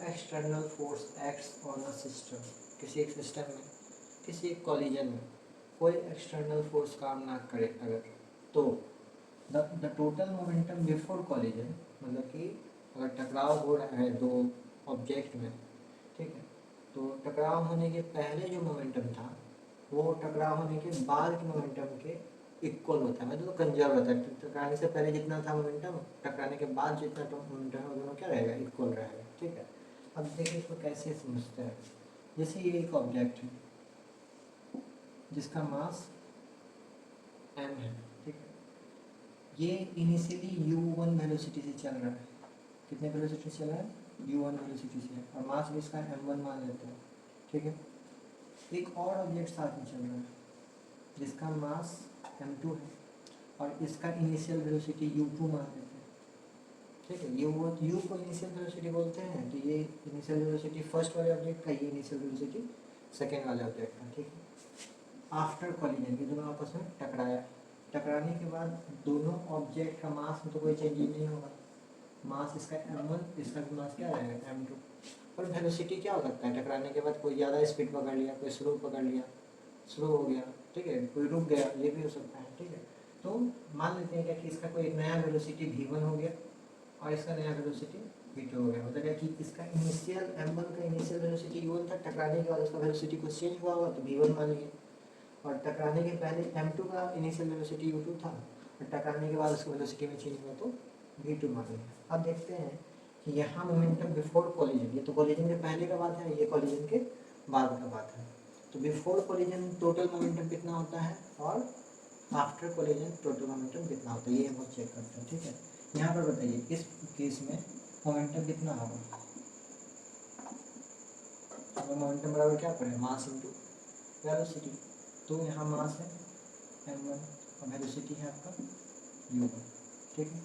External force acts on a system, किसी एक system में, किसी एक कॉलिजन में कोई एक्सटर्नल फोर्स काम ना करे अगर, तो the total momentum before collision, मतलब कि अगर टकराव हो रहा है दो ऑब्जेक्ट में, ठीक है, तो टकराव होने के पहले जो मोमेंटम था वो टकराव होने के बाद के मोमेंटम के इक्वल होता है, मतलब कंजर्व होता है। टकराने से पहले जितना था मोमेंटम, टकराने के बाद जितना मोमेंटम है, दोनों क्या रहेगा, इक्वल रहेगा, ठीक है। अब देखिए इसको कैसे समझते हैं। जैसे ये एक ऑब्जेक्ट है जिसका मास m है, ठीक है, ये इनिशियली u1 वेलोसिटी से चल रहा है। कितने वेलोसिटी से चल रहा है, u1 वेलोसिटी से, और मास भी इसका m1 मान लेते हैं, ठीक है। एक और ऑब्जेक्ट साथ में चल रहा है जिसका मास m2 है और इसका इनिशियल वेलोसिटी u2 मान लेते हैं, ठीक है। u को इनिशियल वेलोसिटी बोलते हैं, तो ये इनिशियल वेलोसिटी फर्स्ट वाले ऑब्जेक्ट का, ये इनिशियल वेलोसिटी सेकेंड वाले ऑब्जेक्ट का, ठीक है। आफ्टर कॉलिजन ये दोनों आपस में टकराया, टकराने के बाद दोनों ऑब्जेक्ट का मास में तो कोई चेंज ही नहीं होगा, मास इसका m1, इसका भी मास क्या रहेगा m2, और वेलोसिटी क्या हो सकता है, टकराने के बाद कोई ज़्यादा स्पीड पकड़ लिया, कोई स्लो पकड़ लिया, स्लो हो गया, ठीक है, कोई रुक गया, ये भी हो सकता है, ठीक है। तो मान लेते हैं क्या कि इसका कोई नया वेलोसिटी v1 हो गया और इसका नया वेलोसिटी v2 हो गया, मतलब क्या कि इसका इनिशियल m1 का इनिशियल वेलोसिटी u1 था, टकराने के बाद उसका वेलोसिटी कुछ चेंज हुआ होगा तो v1 मान लिए, और टकराने के पहले m2 का इनिशियल वेलोसिटी u2 था और टकराने के बाद उसका वेलोसिटी में चेंज हुआ तो v2 मान लिया। अब देखते हैं कि यहाँ मोमेंटम बिफोर कॉलिजन, ये तो कॉलिजन के पहले का बात है, ये कॉलिजन के बाद का बात है। तो बिफोर कॉलिजन टोटल मोमेंटम कितना होता है और आफ्टर कॉलिजन टोटल मोमेंटम कितना होता है, ये हम चेक करते हैं, ठीक है। यहाँ पर बताइए इस केस में मोमेंटम कितना होगा, मोमेंटम बराबर क्या पड़े, मास इंटू वेलोसिटी। तो यहाँ मास है m1 और वेलोसिटी है आपका u1, ठीक है।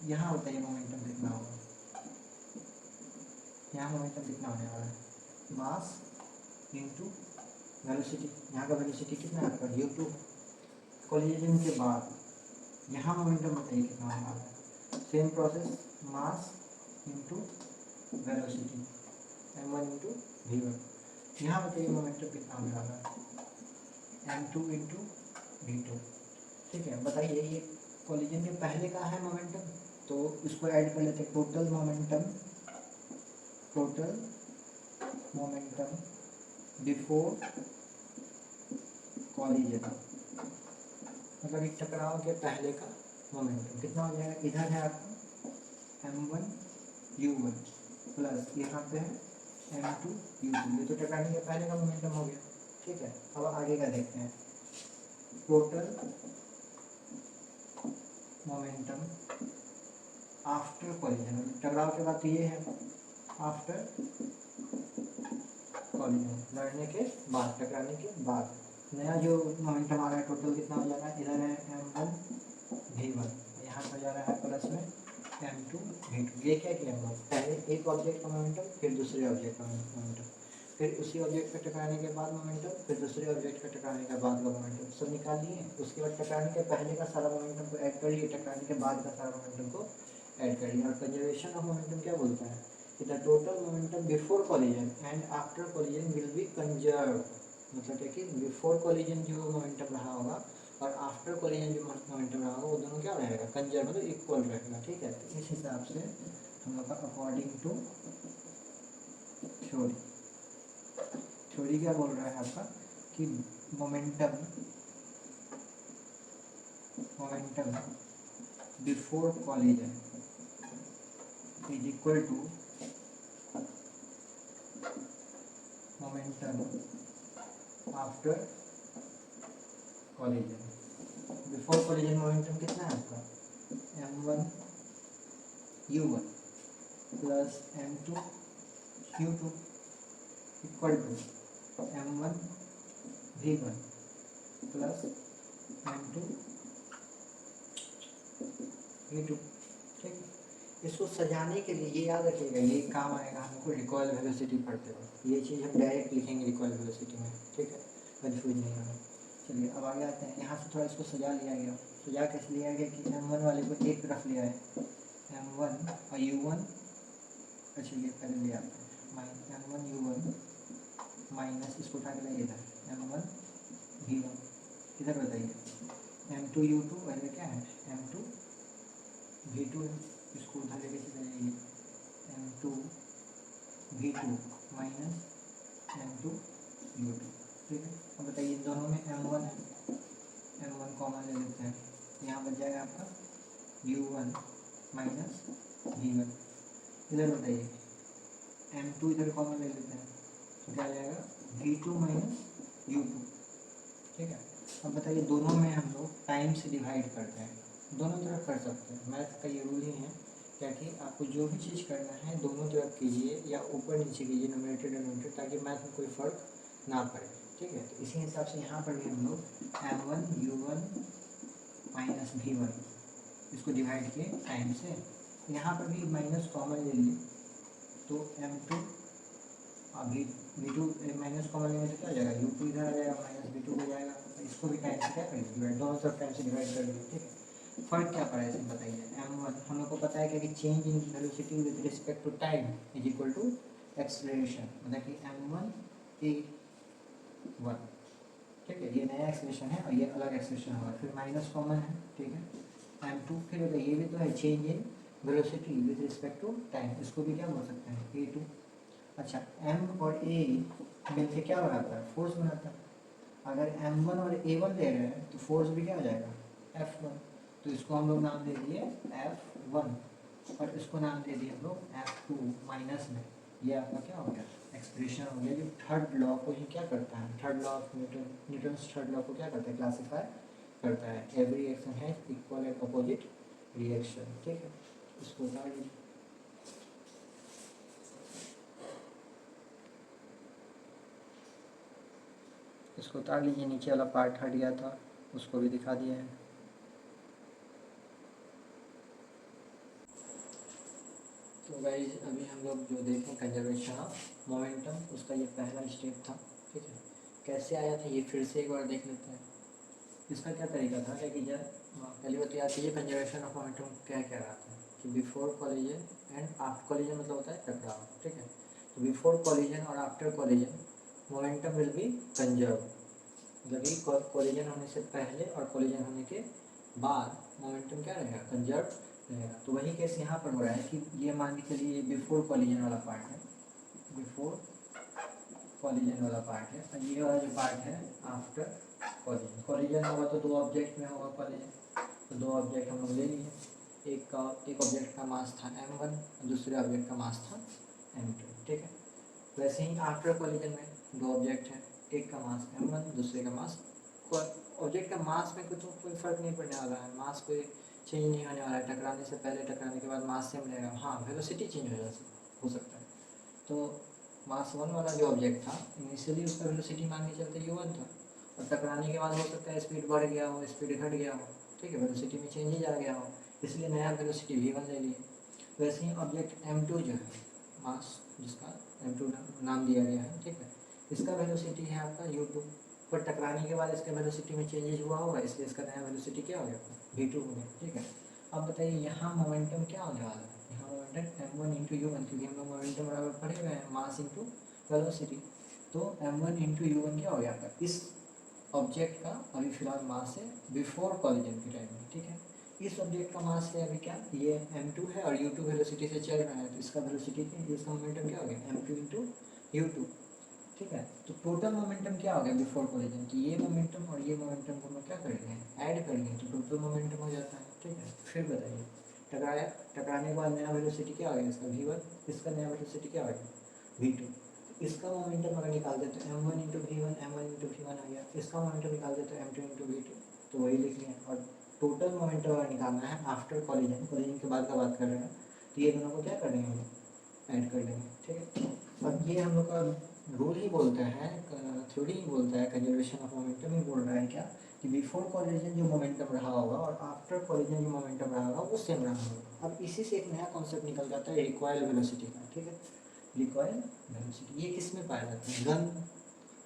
यहाँ बताइए मोमेंटम कितना होगा, यहाँ मोमेंटम कितना होने वाला है, मास इंटू वेलोसिटी। यहाँ का वेलोसिटी कितना है आपका u2, कॉलिजन के बाद यहाँ मोमेंटम बताइए कितना होने वाला है, same process, mass into velocity m1 into v1। यहाँ बताइए मोमेंटम कितना होने वाला है, m2 इंटू v2, ठीक है। बताइए ये कॉलिजन के पहले का है मोमेंटम, तो इसको ऐड कर लेते हैं, टोटल मोमेंटम बिफोर कॉलिजन, मतलब एक टकराव के पहले का मोमेंटम कितना हो जाएगा, इधर है आपका m1 u1 प्लस यहाँ पे है m2 u2, ये तो टकराने के पहले का मोमेंटम हो गया, ठीक है। अब आगे का देखते हैं, टोटल मोमेंटम आफ्टर कॉलिजन, टकराव के बाद तो ये है आफ्टर कॉलिजन, लड़ने के बाद, टकराने के बाद नया जो मोमेंटम आ रहा है टोटल कितना हो जा रहा है, इधर है m1 v1, यहाँ पर जा रहा है प्लस में m2 v2। ये क्या किया हम लोग, पहले एक ऑब्जेक्ट का मोमेंटम, फिर दूसरे ऑब्जेक्ट का मोमेंटम, फिर उसी ऑब्जेक्ट का टकराने के बाद मोमेंटम, फिर दूसरे ऑब्जेक्ट का टकराने के बाद का मोमेंटम, सब निकाल लिए। उसके बाद टकराने के पहले का सारा मोमेंटम को ऐड कर लिए, टकराने के बाद का सारा मोमेंटम को ऐड कर लिया। और कंजर्वेशन ऑफ मोमेंटम क्या बोलता है कि the total momentum before collision and after collision will be conserve, मतलब है कि बिफोर कॉलिजन जो मोमेंटम रहा होगा और आफ्टर कॉलिजन जो मोमेंटम रहा होगा वो दोनों क्या रहेगा, कंजर्व, मतलब इक्वल रहेगा, ठीक है। तो इस हिसाब से हम लोग का अकॉर्डिंग टू थ्योरी क्या बोल रहा है आपका कि momentum before collision is equal to momentum after collision. Before collision momentum कितना है आपका, m1 u1 plus m2 u2 equal to m1 v1 plus m2 v2, ठीक। इसको सजाने के लिए ये याद रखिएगा, ये काम आएगा हमको रिकॉइल वेलोसिटी पढ़ते वक्त, ये चीज़ हम डायरेक्ट लिखेंगे रिकॉइल वेलोसिटी में, ठीक है, कन्फ्यूज नहीं होना। चलिए अब आगे आते हैं, यहाँ से थोड़ा इसको सजा लिया गया। सजा कैसे लिया गया कि m1 वाले को एक तरफ ले आए, m1 और u1 अच्छा ये पहले ले आते हैं, m1 u1 माइनस इसको उठा के लाइए इधर m1 v1, इधर बताइए m2 u2 और ये क्या है m2 v2 है, इसको उधर लेके चले जाइए m2 v2 minus m2 u2, ठीक है। अब बताइए दोनों में m1 है, m1 कॉमन ले लेते हैं, यहाँ बच जाएगा आपका u1 माइनस v1, इधर बताइए m2 इधर कॉमन ले लेते हैं तो क्या आ जाएगा v2 माइनस u2, ठीक है। अब बताइए दोनों में हम लोग टाइम से डिवाइड करते हैं, दोनों तरफ कर सकते हैं, मैथ का ये रूल ही है क्या कि आपको जो भी चीज़ करना है दोनों तरफ कीजिए या ऊपर नीचे कीजिए, न्यूमरेटर डिनोमिनेटर, ताकि मैथ में कोई फ़र्क ना पड़े, ठीक है। तो इसी हिसाब से यहाँ पर भी हम लोग m1 u1 माइनस v1 इसको डिवाइड किए टाइम से, यहाँ पर भी माइनस कॉमन ले लिए तो m2 v2 माइनस कॉमन लेंगे तो क्या हो जाएगा u2 इधर आ जाएगा माइनस v2 हो जाएगा, इसको भी टाइम से क्या करेंगे डिवाइड, दोनों तरफ टाइम से डिवाइड कर दिए, ठीक है। फर्क क्या पड़ा है इसमें बताइए, m1 हम लोग को पता है कि change in velocity with respect to time is equal to acceleration, मतलब कि m1 ठीक है, ये नया एक्सप्रेशन है और ये अलग एक्सप्रेशन होगा, फिर माइनस कॉमन है, ठीक है। m2 फिर ये भी तो है change in velocity with respect to time, इसको भी क्या बोल सकते हैं a2। अच्छा m और a मिलके क्या बनाता है फोर्स बनाता है, अगर m1 और a1 ले रहे हैं तो फोर्स भी क्या हो जाएगा F1, तो इसको हम लोग नाम दे दिए F1 और इसको नाम दे दिए हम लोग F2 माइनस में, ये आपका क्या हो गया एक्सप्रेशन हो गया। जो थर्ड लॉ को ये क्या करता है, third law of Newton's third law को क्या करता है क्लासीफाई करता है, every action has equal and opposite reaction, ठीक है। इसको उतार लीजिए, इसको उतार लीजिए, नीचे वाला पार्ट हट गया था उसको भी दिखा दिया है। तो गाइस अभी हम लोग जो देखें कंजर्वेशन ऑफ मोमेंटम, उसका ये पहला स्टेप था, ठीक है। कैसे आया था ये फिर से एक बार देख लेते हैं। इसका क्या तरीका था क्या कि जब पहली बात याद कीजिए कंजर्वेशन ऑफ मोमेंटम क्या क्या रहा था कि before collision and after collision मतलब होता है टकराव, ठीक है। तो बिफोर कॉलिजन और after collision momentum will be conserve, मतलब कि कॉलिजन होने से पहले और कॉलिजन होने के बाद मोमेंटम क्या रहेगा कंजर्व रहेगा। तो वही केस यहाँ पर हो रहा है कि ये मान के चलिए ये बिफोर कॉलिजन वाला पार्ट है, बिफोर कॉलिजन वाला पार्ट है, और ये वाला जो पार्ट है आफ्टर कॉलिजन। कॉलिजन होगा तो दो ऑब्जेक्ट में होगा कॉलिजन, तो दो ऑब्जेक्ट हम लोग ले लिए, एक ऑब्जेक्ट का मास था m1 और दूसरे ऑब्जेक्ट का मास था m2, ठीक है। वैसे ही आफ्टर कॉलिजन में दो ऑब्जेक्ट हैं, एक का मास m1 दूसरे का मास, ऑब्जेक्ट का मास में कुछ कोई फर्क नहीं पड़ने वाला है, मास कोई चेंज नहीं होने वाला है, टकराने से पहले टकराने के बाद मास सेम रहेगा, हाँ वेलोसिटी चेंज हो सकता है। तो मास 1 वाला जो ऑब्जेक्ट था इनिशियली उसका वेलोसिटी मान के चलते u1 था, और टकराने के बाद हो सकता है स्पीड बढ़ गया हो, स्पीड घट गया हो, ठीक है, वेलोसिटी में चेंजेज आ गया हो, इसलिए नया वेलोसिटी v1 ले लिए। वैसे ही ऑब्जेक्ट m2 जो है मास जिसका m2 नाम दिया गया है, ठीक है, इसका वेलोसिटी है आपका u2, पर टकराने के बाद इसके वेलोसिटी में चेंजेज हुआ होगा, इसलिए इसका नया वेलोसिटी क्या हो गया v2 हो गया, ठीक है। अब बताइए यहाँ मोमेंटम क्या होने वाला है, यहाँ मोमेंटम m1 इंटू u1, क्योंकि हम लोग मोमेंटम बराबर पढ़े हुए हैं मास इंटू वेलोसिटी, तो m1 इंटू u1 क्या हो गया आपका इस ऑब्जेक्ट का अभी फिलहाल मास है बिफोर कॉलिजन के टाइम में, ठीक है। इस ऑब्जेक्ट का मास है अभी क्या ये m2 है और u2 वेलोसिटी से चल रहा है, तो इसका वेलोसिटी इसका मोमेंटम क्या हो गया m2 इंटू u2, ठीक है। तो टोटल मोमेंटम क्या हो गया बिफोर कॉलिजन की, ये मोमेंटम और ये मोमेंटम को हम लोग क्या करेंगे ऐड करेंगे तो टोटल मोमेंटम हो जाता है, ठीक है। फिर बताइए टकराया, टकराने के बाद नया वेलोसिटी क्या आ गया इसका v1, इसका नया वेलोसिटी क्या आ गया v2, इसका मोमेंटम अगर निकाल देते हैं m1 into v1, m1 into v1 आ गया, इसका मोमेंटम निकाल देते हैं m2 इंटू v2, तो वही लिख लिया। और टोटल मोमेंटम अगर निकालना है आफ्टर कॉलिजन, कॉलिजन के बाद का बात कर रहे हैं, तो ये दोनों को क्या कर देंगे हम लोग ऐड कर देंगे, ठीक है। अब ये हम लोग का रूल ही बोलता है, थ्योरी ही बोलता है, कंजर्वेशन ऑफ मोमेंटम ही बोल रहा है क्या कि बिफोर कॉलिजन जो मोमेंटम रहा होगा और आफ्टर कॉलिजन जो मोमेंटम रहा होगा वो सेम रहा होगा। अब इसी से एक नया कॉन्सेप्ट निकल जाता है रिकॉयल वेलोसिटी का, ठीक है। रिकॉयल वेलोसिटी ये किस में पाया जाता है,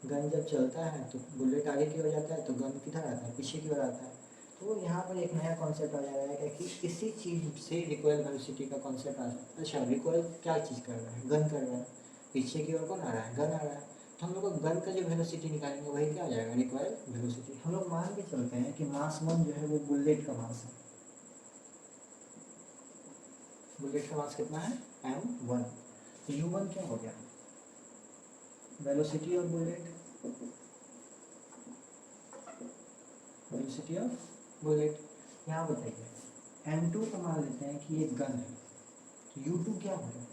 गन जब चलता है तो बुलेट आगे की ओर जाता है तो गन किधर आता है पीछे की ओर आता है, तो यहाँ पर एक नया कॉन्सेप्ट आ जा रहा है कि किसी चीज़ से रिकॉइल वेलोसिटी का कॉन्सेप्ट आ जाता है। अच्छा, रिकॉइल क्या चीज़ कर रहा है? गन कर रहा है, पीछे की ओर कौन आ रहा है? गन आ रहा है। तो हम लोग को गन का जो वेलोसिटी निकालेंगे वही क्या आ जाएगा? Recoil velocity. हम लोग मान के चलते हैं कि मास 1 जो है वो बुलेट का मास है। बुलेट का मास कितना है? m1। तो u1 क्या हो गया? Velocity of bullet, velocity of bullet. यहाँ बताइए m2 को मान लेते हैं कि ये गन है, तो u2 क्या होगा?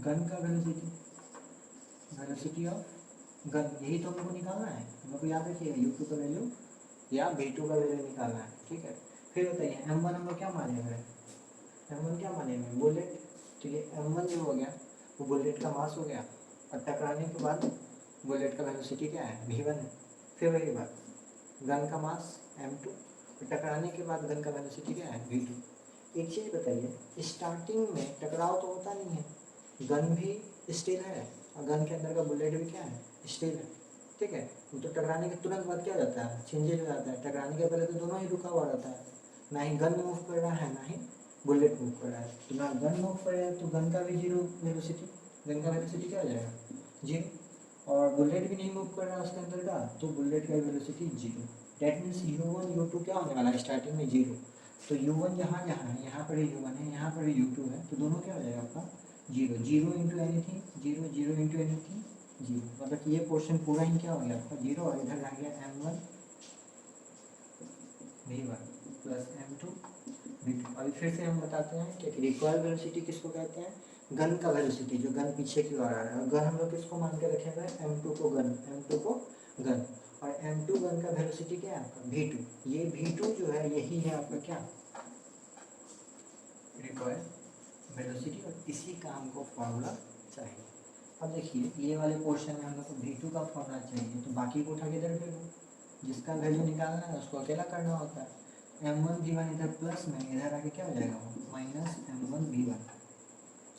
गन का वेलोसिटी, वेलोसिटी ऑफ गन, यही तो हमको निकालना है। हम लोग को याद रखिएगा u2 का वैल्यू या v2 का वैल्यू निकालना है, ठीक है। फिर बताइए m1 हम लोग क्या माने हुए हैं? m1 क्या माने हुए? बुलेट। तो ये m1 जो हो गया वो बुलेट का मास हो गया, और टकराने के बाद बुलेट का वेलोसिटी क्या है? v1 है। फिर वही बात, गन का मास m2, और टकराने के बाद गन का वेलोसिटी क्या है? v2। एक चीज़ बताइए, स्टार्टिंग में टकराव तो होता नहीं है, गन भी स्टिल है और गन के अंदर का बुलेट भी क्या है? स्टिल है, ठीक है। तो टकराने के तुरंत बाद क्या हो जाता है? चेंजेज हो जाता है। टकराने के पहले तो दोनों ही रुका हुआ रहता है, ना ही गन मूव कर रहा है ना ही बुलेट मूव कर रहा है। तो ना गन मूव कर रहा है तो गन का भी जीरो वेलोसिटी, गन का वेलोसिटी क्या हो जाएगा? जीरो। और बुलेट भी नहीं मूव कर रहा है उसके अंदर का, तो बुलेट का velocity zero. That means u1 u2 क्या होने वाला है? स्टार्टिंग में जीरो। तो u1 यहाँ जहाँ है यहाँ पर ही u1 है, यहाँ पर ही u2 है, तो दोनों क्या हो जाएगा आपका? Zero. Zero into anything zero, zero into anything zero, मतलब कि ये पोर्शन पूरा ही क्या हो गया आपका? जीरो। और इधर आ गया m1 v1 plus m2 v2। अभी फिर से हम बताते हैं कि रिकॉइल वेलोसिटी किसको कहते हैं? गन का वेलोसिटी, जो गन पीछे की ओर आ रहा है। गन हम लोग किसको मान के रखे हुए हैं? m2 को गन, m2 को गन। और m2 गन का वेलोसिटी क्या है आपका? v2। ये v2 जो है यही है आपका क्या? Recoil velocity. और इसी का हमको फॉर्मूला चाहिए। अब देखिए ये वाले पोर्शन में हम लोग को v2 का फॉर्मूला चाहिए, तो बाकी को उठा के इधर फेंक दो। जिसका वैल्यू निकालना है उसको अकेला करना होता है। m1 v1 इधर प्लस में, इधर आके क्या हो जाएगा? माइनस m1 v1,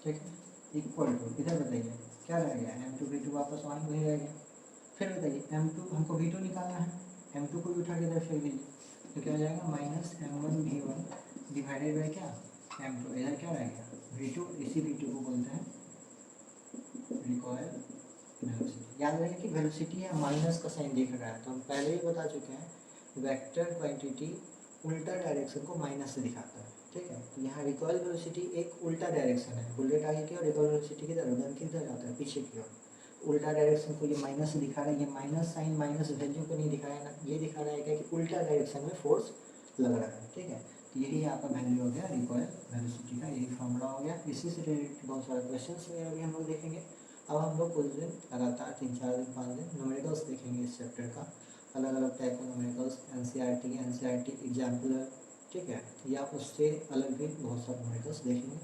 ठीक है, इक्वल टू, इधर बताइए क्या रह गया? m2 v2 वापस वहीं वही रह गया। फिर बताइए m2 हमको v2 निकालना है, m2 को भी उठा के इधर फेंक दीजिए, तो क्या हो जाएगा? Minus m1 v1 divided by क्या? m2। इधर क्या रह गया? v2। इसी v2 को बोलते हैं रिकॉइल वेलोसिटी। याद रखें कि वेलोसिटी है, माइनस का साइन दिख रहा है, तो हम पहले ही बता चुके हैं वेक्टर क्वांटिटी उल्टा डायरेक्शन को माइनस से दिखाता है, ठीक है। तो यहाँ रिकॉइल वेलोसिटी एक उल्टा डायरेक्शन है, बुलेट आगे की और रिकॉइल वेलोसिटी किधर? गन किधर जाता है? पीछे की ओर। उल्टा डायरेक्शन को ये माइनस से दिखा रहा है। ये माइनस साइन माइनस वैल्यू को नहीं दिखाया ना, ये दिखा रहा है क्या? कि उल्टा डायरेक्शन में फोर्स लग रहा है, ठीक है। तो यही आपका वैल्यू हो गया रिकॉइल वेलोसिटी का, यही फॉर्मूला हो गया। इसी से रिलेटेड बहुत सारे क्वेश्चन वगैरह भी हम लोग देखेंगे। अब हम लोग कुछ दिन लगातार 3-4 दिन 5 दिन न्यूमेरिकल्स देखेंगे इस चैप्टर का, अलग अलग टाइप का न्यूमेरिकल्स, एनसीईआरटी एग्जाम्पलर, ठीक है, या उससे अलग भी बहुत सारे न्यूमेरिकल्स देखेंगे।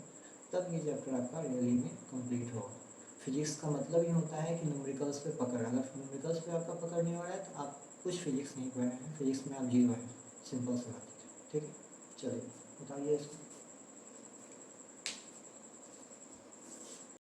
तब ये चैप्टर आपका रियली में कंप्लीट होगा। फिजिक्स का मतलब ही होता है कि न्यूमेरिकल्स पे पकड़, अगर न्यूमेरिकल्स पे आपका पकड़ नहीं हो रहा है तो आप कुछ फिजिक्स नहीं पढ़ रहे हैं, फिजिक्स में आप जीरो हैं, सिंपल सी बात है, ठीक है। चलिए बताइए इसको।